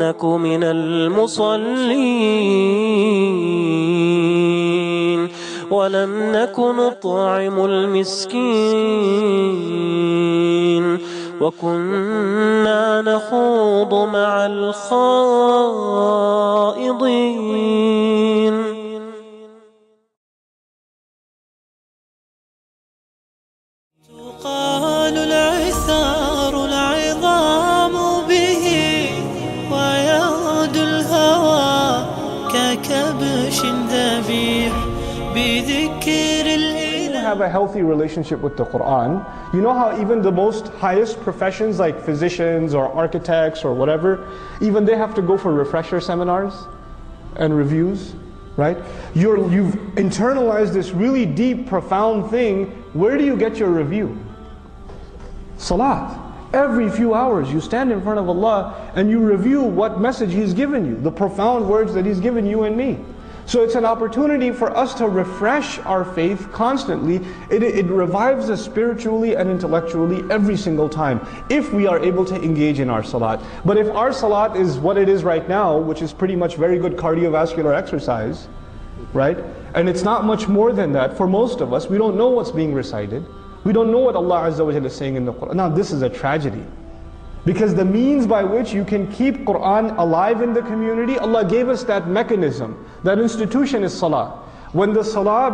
نك من المصلين ولم نك نطعم المسكين وكنا نخوض مع الخائضين. تقال العثار العظام به ويغدو الهوى ككبش ذبيح بذكر have a healthy relationship with the Quran. You know how even the most highest professions like physicians or architects or whatever, even they have to go for refresher seminars and reviews, right? You've internalized this really deep, profound thing. Where do you get your review? Salat. Every few hours you stand in front of Allah and you review what message He's given you, the profound words that He's given you and me. So it's an opportunity for us to refresh our faith constantly. It revives us spiritually and intellectually every single time, if we are able to engage in our salat. But if our salat is what it is right now, which is pretty much very good cardiovascular exercise, right? And it's not much more than that for most of us. We don't know what's being recited. We don't know what Allah Azza wa Jalla is saying in the Quran. Now this is a tragedy. Because the means by which you can keep Quran alive in the community, Allah gave us that mechanism. That institution is salah. When the salah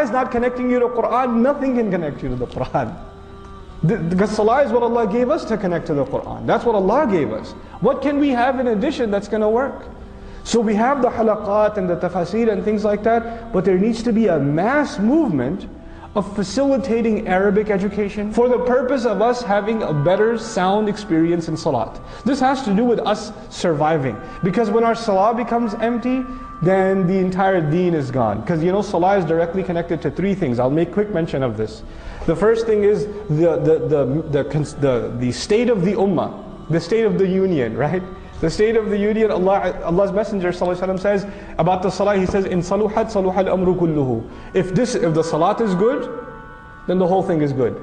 is not connecting you to Quran, nothing can connect you to the Quran. Because salah is what Allah gave us to connect to the Quran. That's what Allah gave us. What can we have in addition that's going to work? So we have the halaqat and the tafasir and things like that, but there needs to be a mass movement of facilitating Arabic education for the purpose of us having a better sound experience in salat. This has to do with us surviving. Because when our salah becomes empty, then the entire deen is gone. Because you know, salah is directly connected to three things. I'll make quick mention of this. The first thing is the state of the ummah, the state of the union, right? The state of the union, Allah's Messenger ﷺ says about the salah, he says, "In saluhat saluhal amru kulluhu." If the salat is good, then the whole thing is good.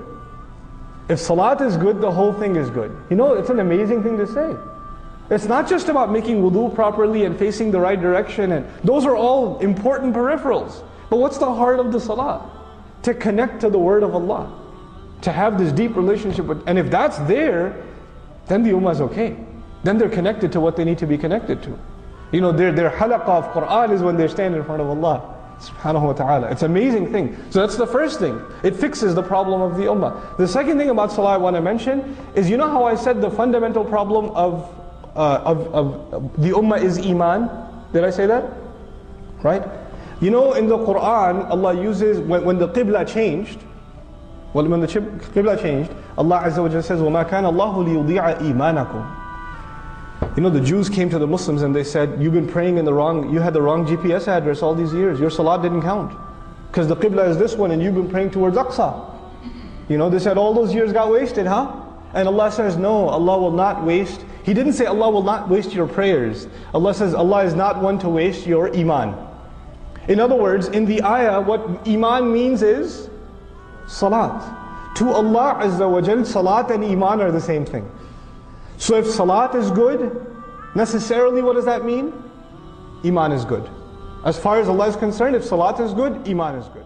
If salat is good, the whole thing is good. You know, it's an amazing thing to say. It's not just about making wudu properly and facing the right direction, and those are all important peripherals. But what's the heart of the salah? To connect to the word of Allah. To have this deep relationship with, and if that's there, then the ummah is okay. Then they're connected to what they need to be connected to. You know, their halaqah of Quran is when they stand in front of Allah subhanahu wa ta'ala. It's an amazing thing. So that's the first thing. It fixes the problem of the ummah. The second thing about salah I want to mention is, you know how I said the fundamental problem of the ummah is iman? Did I say that? Right? You know, in the Quran, Allah uses, when the qibla changed, when the qibla changed, Allah Azza wa Jalla says, وَمَا كَانَ اللَّهُ لِيُضِيعَ إِيمَانَكُمْ. You know, the Jews came to the Muslims and they said, you've been praying in you had the wrong GPS address all these years. Your salat didn't count. Because the qibla is this one and you've been praying towards Aqsa. You know, they said all those years got wasted, huh? And Allah says, no, Allah will not waste. He didn't say Allah will not waste your prayers. Allah says Allah is not one to waste your iman. In other words, in the ayah, what iman means is salat. To Allah Azza wa Jal, salat and iman are the same thing. So if salat is good, necessarily what does that mean? Iman is good. As far as Allah is concerned, if salat is good, iman is good.